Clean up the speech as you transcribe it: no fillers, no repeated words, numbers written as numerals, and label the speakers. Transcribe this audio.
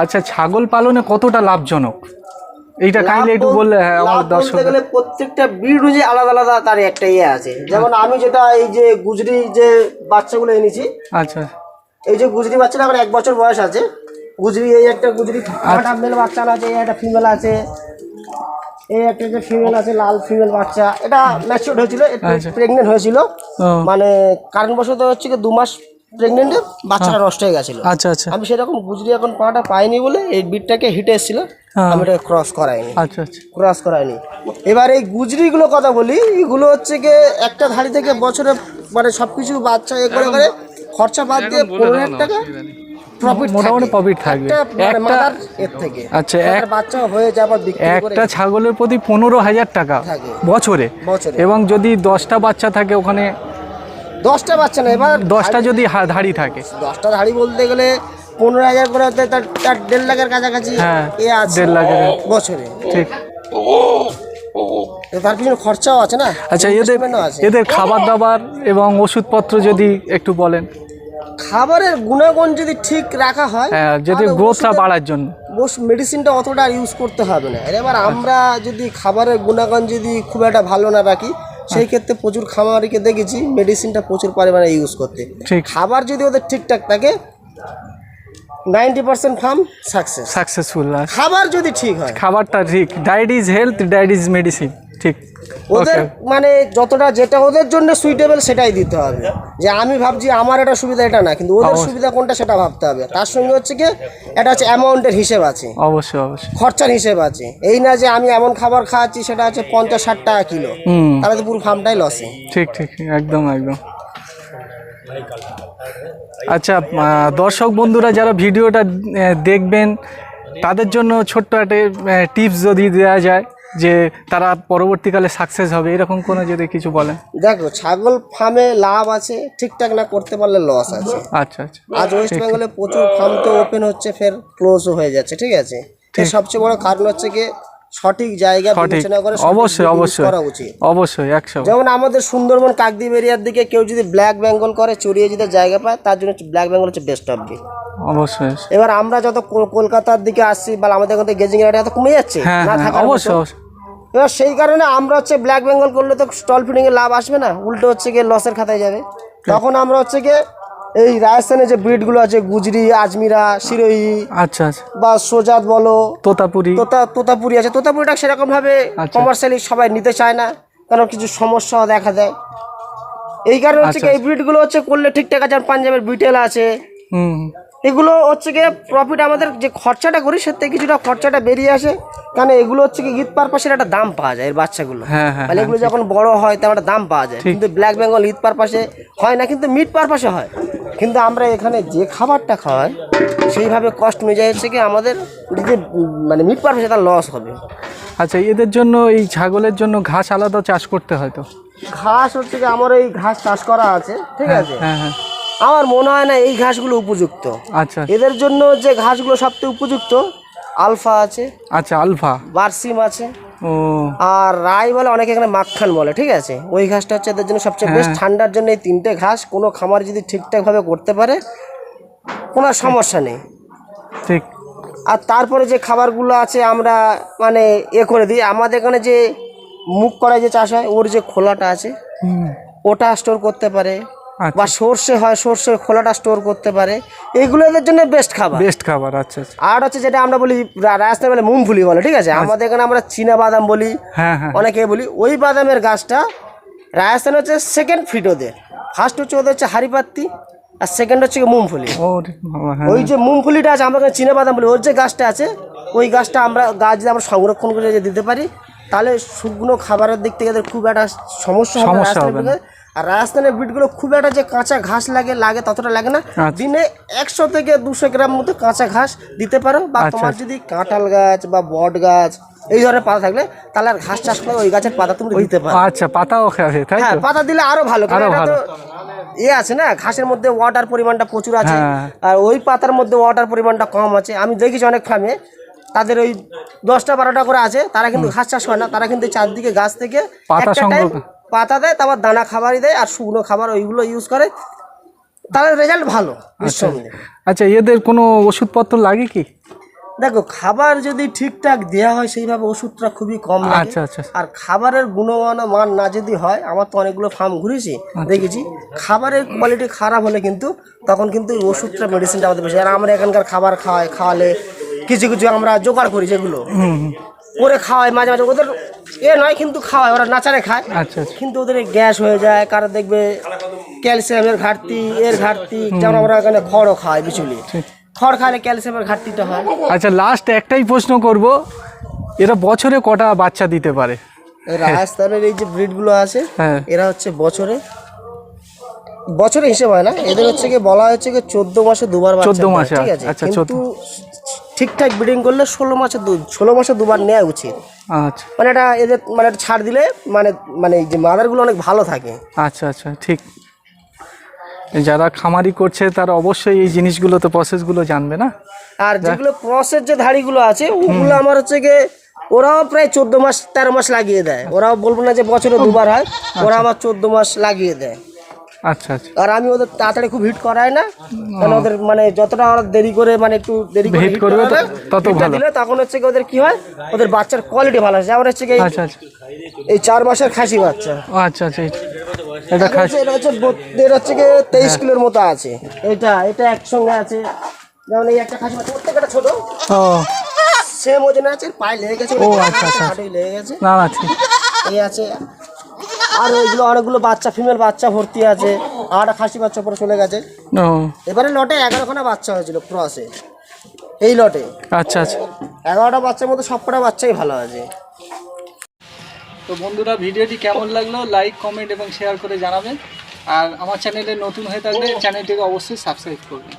Speaker 1: আচ্ছা, ছাগল পালনে কতটা লাভজনক এইটা কাইন্ডলি একটু বললে আমার দর্শক।
Speaker 2: বলতে গেলে প্রত্যেকটা ব্রিড অনুযায়ী আলাদা আলাদা তার একটা ইয়ে আছে। যেমন আমি যেটা এই যে গুজরি যে বাচ্চাগুলো এনেছি,
Speaker 1: আচ্ছা,
Speaker 2: এই যে গুজরি বাচ্চাটা আমার 1 বছর বয়স আছে। গুজরি এই একটা গুজরি মেল বাচ্চা আছে, এই একটা ফিমেল আছে, এই একটা যে ফিমেল আছে লাল ফিমেল বাচ্চা, এটা ম্যাচিউরড হয়েছিল, প্রেগনেন্ট হয়েছিল, মানে কারণবশত হচ্ছে কি 2 মাস প্রেগনেন্টে বাচ্চাটা নষ্ট হয়ে গেছিল।
Speaker 1: আচ্ছা আচ্ছা,
Speaker 2: আমি সেরকম গুজরি এখন পাটা পাইনি বলে এই বিটটাকে হিটে এসেছিল, আমি এটা ক্রস করাইনি।
Speaker 1: আচ্ছা আচ্ছা,
Speaker 2: ক্রস করাইনি। এবার এই গুজরিগুলো কথা বলি, এগুলো হচ্ছে কি একটা ধাড়ি থেকে বছরে মানে সবকিছু বাচ্চা এ করে করে খরচা বাদ দিয়ে 15,000 টাকা প্রফিট,
Speaker 1: মোটামুটি প্রফিট থাকবে
Speaker 2: একটা এর থেকে।
Speaker 1: আচ্ছা,
Speaker 2: এক বাচ্চা হয়ে যাবার বিক্রি করে
Speaker 1: একটা ছাগলের প্রতি 15,000 টাকা বছরে, এবং যদি 10টা বাচ্চা থাকে ওখানে
Speaker 2: 10টা বাচ্চা না, এবার
Speaker 1: 10টা যদি ধাড়ি থাকে,
Speaker 2: 10টা ধাড়ি বলতে গেলে 15,000 করে হতে তার 1.5 লাখের কাছাকাছি এ আছে
Speaker 1: 1.5 লাখের
Speaker 2: বছরে।
Speaker 1: ঠিক,
Speaker 2: তার পিছনে খরচাও আছে না।
Speaker 1: আচ্ছা, এদের খাবার দাবার এবং ওষুধপত্র যদি একটু বলেন।
Speaker 2: খাবারের গুণাগুণ যদি ঠিক রাখা হয়,
Speaker 1: যদি গ্রোথটা বাড়ার জন্য
Speaker 2: মেডিসিনটা অতটা ইউজ করতে হবে না। এবার আমরা যদি খাবারের গুণাগুণ যদি খুব একটা ভালো না রাখি, সেই ক্ষেত্রে প্রচুর খামারিকে দেখেছি মেডিসিনটা প্রচুর পরিমাণে ইউজ করতে। খাবার যদি ওদের ঠিকঠাক থাকে 90% ফার্ম সাকসেসফুল। খাবার যদি ঠিক হয়,
Speaker 1: খাবারটা ঠিক, diet is health, diet is medicine. ঠিক,
Speaker 2: ওদের মানে যতটা যেটা ওদের জন্য সুইটেবল সেটাই দিতে হবে। যে আমি ভাবছি আমার এটা সুবিধা, এটা না, কিন্তু ওদের সুবিধা কোনটা সেটা ভাবতে হবে। তার সঙ্গে হচ্ছে কি এটা হচ্ছে অ্যামাউন্টের হিসেব আছে,
Speaker 1: অবশ্যই অবশ্যই
Speaker 2: খরচার হিসেব আছে। এই না যে আমি এমন খাবার খাওয়াচ্ছি সেটা হচ্ছে 50-60 টাকা কিলো, তাহলে তো পুরো ফার্মটাই লসে।
Speaker 1: ঠিক ঠিক, একদম একদম। আচ্ছা, দর্শক বন্ধুরা যারা ভিডিওটা দেখবেন তাদের জন্য ছোট্ট একটা টিপস যদি দেওয়া যায় যে তারা পরবর্তীকালে সাকসেস হবে, এরকম কোনো যদি কিছু বলেন।
Speaker 2: দেখো, ছাগল ফার্মে লাভ আছে, ঠিকঠাক না করতে পারলে লস আছে।
Speaker 1: আচ্ছা আচ্ছা,
Speaker 2: আজ ওয়েস্ট বেঙ্গলে প্রচুর ফার্ম তো ওপেন হচ্ছে, ফের ক্লোজও হয়ে যাচ্ছে। ঠিক আছে, এর সবচেয়ে বড় কারণ হচ্ছে কি সঠিক জায়গা বিবেচনা করে
Speaker 1: অবশ্যই অবশ্যই
Speaker 2: করা উচিত।
Speaker 1: অবশ্যই 100।
Speaker 2: যেমন আমাদের সুন্দরবন কাকদ্বীপ এরিয়ার দিকে কেউ যদি ব্ল্যাক বেঙ্গল করে চড়িয়ে যদি জায়গা পায়, তার জন্য ব্ল্যাক বেঙ্গল হচ্ছে বেস্ট অফ ব্রিড।
Speaker 1: অবশ্যই।
Speaker 2: এবার আমরা যত কলকাতার দিকে আসছি বা আমাদের এখান থেকে গেজিং এরিয়া তো কমে যাচ্ছে না থাকা,
Speaker 1: অবশ্যই।
Speaker 2: এবার সেই কারণে আমরা হচ্ছে ব্ল্যাক বেঙ্গল করলে তো স্টল ফিডিং এর লাভ আসবে না, উল্টো হচ্ছে গিয়ে লসের খাতায় যাবে। তখন আমরা হচ্ছে গিয়ে এই রাজস্থানের যে ব্রিডগুলো আছে, গুজরি, আজমিরা, সিরোহি,
Speaker 1: আচ্ছা আচ্ছা,
Speaker 2: বা সোজাত বলো, তোতাপুরি আছে। তোতাপুরিটা সেরকম ভাবে কমার্শিয়ালি সবাই নিতে চায় না, কারণ কিছু সমস্যা দেখা দেয়। এই কারণে হচ্ছে এই ব্রিডগুলো হচ্ছে করলে ঠিকঠাক আছে। পাঞ্জাবের বিটেল আছে, এগুলো হচ্ছে গিয়ে প্রফিট, আমাদের যে খরচাটা করি সে থেকে কিছুটা খরচাটা বেরিয়ে আসে। কারণ এগুলো হচ্ছে কি ঈদ পারপাসের একটা দাম পাওয়া যায় এর বাচ্চাগুলো, তাহলে এগুলো যখন বড় হয় তার একটা দাম পাওয়া যায়। কিন্তু ব্ল্যাক বেঙ্গল ঈদ পারপাসে হয় না, কিন্তু মিট পারপাসে হয়। কিন্তু আমরা এখানে যে খাবারটা খাওয়াই সেইভাবে কষ্ট অনুযায়ী হচ্ছে কি আমাদের যে মানে মিট পারপাসে তার লস হবে।
Speaker 1: আচ্ছা, এদের জন্য এই ছাগলের জন্য ঘাস আলাদা চাষ করতে হয় তো?
Speaker 2: ঘাস হচ্ছে কি আমার এই ঘাস চাষ করা আছে, ঠিক আছে। আমার মনে হয় না এই ঘাসগুলো উপযুক্ত।
Speaker 1: আচ্ছা,
Speaker 2: এদের জন্য যে ঘাসগুলো সবচেয়ে উপযুক্ত আলফা আছে,
Speaker 1: আচ্ছা, আলফা,
Speaker 2: বারসিম আছে, আর রাই বলে, অনেকে এখানে মাখান বলে। ঠিক আছে, ওই ঘাসটা হচ্ছে এদের জন্য সবচেয়ে বেস্ট। ঠান্ডার জন্য এই 3টে ঘাস কোনো খামার যদি ঠিকঠাকভাবে করতে পারে কোনো সমস্যা নেই।
Speaker 1: ঠিক।
Speaker 2: আর তারপরে যে খাবারগুলো আছে আমরা মানে করে দিই। আমাদের এখানে যে মুগ কড়াই যে চাষ হয়, ওর যে খোলাটা আছে ওটা স্টোর করতে পারে, বা সর্ষে হয় সর্ষের খোলাটা স্টোর করতে পারে। এগুলো এদের জন্য বেস্ট খাবার।
Speaker 1: আচ্ছা।
Speaker 2: আর হচ্ছে যেটা আমরা বলি রাজস্থানে বলে মুমফুলি বলে, ঠিক আছে। আমাদের এখানে আমরা চীনা বাদাম বলি, অনেকে বলি। ওই বাদামের গাছটা রাজস্থানে হচ্ছে সেকেন্ড ফিট ওদের। ফার্স্ট হচ্ছে ওদের হচ্ছে হারিপাত্তি, আর সেকেন্ড হচ্ছে মুমফুলি। ওই যে মুমফুলিটা আছে আমরা চীনা বাদাম বলি, ওর যে গাছটা আছে ওই গাছটা গাছ যদি আমরা সংরক্ষণ করে দিতে পারি, তাহলে শুকনো খাবারের দিক থেকে এদের খুব একটা সমস্যা হবে না। আর রাজস্থানের ব্রিডগুলো খুব একটা যে কাঁচা ঘাস লাগে ততটা লাগে না। দিনে 100 থেকে 200 গ্রাম মতো কাঁচা ঘাস দিতে পারো, বা তোমার যদি কাঁঠাল গাছ বা বট গাছ এই ধরনের পাতা থাকলে তাহলে আর ঘাস চাষ করে ওই গাছের পাতা তুমি দিতে পারো।
Speaker 1: আচ্ছা, পাতাও খাবে, তাই তো?
Speaker 2: পাতা দিলে আরো ভালো, কারণ এটা তো আছে না, ঘাসের মধ্যে ওয়াটার পরিমাণটা প্রচুর আছে, আর ওই পাতার মধ্যে ওয়াটার পরিমাণটা কম আছে। আমি দেখেছি অনেক ফার্মে তাদের ওই 10টা-12টা করে আছে, তারা কিন্তু ঘাস চাষ করে না, তারা কিন্তু চারদিকে গাছ থেকে পাতা দেয়, তারপর দানা খাবারই দেয়, আর শুকনো খাবার ওইগুলো ইউজ করে, তাহলে রেজাল্ট ভালো।
Speaker 1: আচ্ছা, এদের কোনো ওষুধপত্র লাগে কি?
Speaker 2: দেখো খাবার যদি ঠিকঠাক দেওয়া হয় সেইভাবে ওষুধটা খুবই কম লাগে।
Speaker 1: আচ্ছা আচ্ছা
Speaker 2: আর খাবারের গুণমান মান না যদি হয়, আমার তো অনেকগুলো ফার্ম ঘুরেছি, দেখেছি খাবারের কোয়ালিটি খারাপ হলে কিন্তু তখন কিন্তু ওই ওষুধটা মেডিসিনটা আমাদের বেশি। আর আমরা এখানকার খাবার খাওয়ালে কিছু কিছু আমরা জোগাড় করি, যেগুলো করে খাওয়াই মাঝে মাঝে, ওদের নয় কিন্তু খাওয়ায়, ওরা নাচারে খায়।
Speaker 1: আচ্ছা আচ্ছা
Speaker 2: কিন্তু ওদের গ্যাস হয়ে যায়, কারো দেখবে ক্যালসিয়ামের ঘাটতি, এর ঘাটতি, যেমন আমরা এখানে খড়ও খাওয়াই বিচুলি, খড় খাইলে ক্যালসিয়ামের ঘাটতিটা হয়।
Speaker 1: আচ্ছা লাস্ট একটাই প্রশ্ন করব, এরা বছরে কটা বাচ্চা দিতে পারে?
Speaker 2: রাজস্থানের এই যে ব্রিডগুলো আছে,
Speaker 1: হ্যাঁ
Speaker 2: এরা হচ্ছে বছরে হিসেব হয় না, এদের হচ্ছে কি বলা হচ্ছে কি 14 মাসে দুবার বাচ্চা
Speaker 1: 14 মাসে,
Speaker 2: দেয়, ঠিক আছে?
Speaker 1: আচ্ছা,
Speaker 2: কিন্তু ঠিকঠাক ব্রিডিং করলে 16 মাসে দুবার নেওয়া উচিত।
Speaker 1: আচ্ছা
Speaker 2: মানে এটা এদের মানে এটা ছাড় দিলে মানে মানে এই যে মাদারগুলো অনেক ভালো থাকে।
Speaker 1: আচ্ছা আচ্ছা ঠিক। যারা খামারি করছে তারা অবশ্যই এই জিনিসগুলো তো প্রসেসগুলো জানবে না।
Speaker 2: আর যেগুলো ক্রসের যে ধাড়িগুলো আছে ওগুলো আমার হচ্ছে গিয়ে ওরাও প্রায় 14 মাস 13 মাস লাগিয়ে দেয়। ওরাও বলবো না যে বছরে দুবার হয়, ওরা আমার 14 মাস লাগিয়ে দেয়।
Speaker 1: আচ্ছা আচ্ছা
Speaker 2: আর আমি ওদের তাড়াতাড়ি খুব হিট করাই না, কারণ ওদের মানে যতটা ওরা দেরি করে মানে একটু দেরি করে
Speaker 1: হিট করবে তত ভালো
Speaker 2: দিলে তখন হচ্ছে কি ওদের কি হয়, ওদের বাচ্চার কোয়ালিটি ভালো আছে। যেমন হচ্ছে কি
Speaker 1: আচ্ছা আচ্ছা
Speaker 2: এই 4 মাসের খাসি বাচ্চা,
Speaker 1: আচ্ছা আচ্ছা এটা খাসি,
Speaker 2: এটা হচ্ছে এর হচ্ছে কি 23 কিলোর মতো আছে। এটা একসঙ্গে আছে, যেমন এই একটা খাসি বাচ্চা প্রত্যেকটা ছোট,
Speaker 1: ও
Speaker 2: সেম ওজনে আছে, পায়ে লেগে গেছে,
Speaker 1: ও আচ্ছা আচ্ছা
Speaker 2: হাঁটুই লেগে গেছে,
Speaker 1: না না ঠিক।
Speaker 2: এই আছে। আর এইগুলো অনেকগুলো বাচ্চা ফিমেল বাচ্চা ভর্তি আছে, আর একটা খাসি বাচ্চা পরে চলে গেছে।
Speaker 1: ও
Speaker 2: এবারে লটে 11খানা বাচ্চা হয়েছিল ক্রসে, এই লটে
Speaker 1: আচ্ছা আচ্ছা
Speaker 2: 11টা বাচ্চার মধ্যে সবকটা বাচ্চাই ভালো আছে।
Speaker 1: তো বন্ধুরা ভিডিওটি কেমন লাগলো লাইক কমেন্ট এবং শেয়ার করে জানাবেন। আর আমার চ্যানেলে নতুন হয়ে থাকলে চ্যানেলটিকে অবশ্যই সাবস্ক্রাইব করবেন।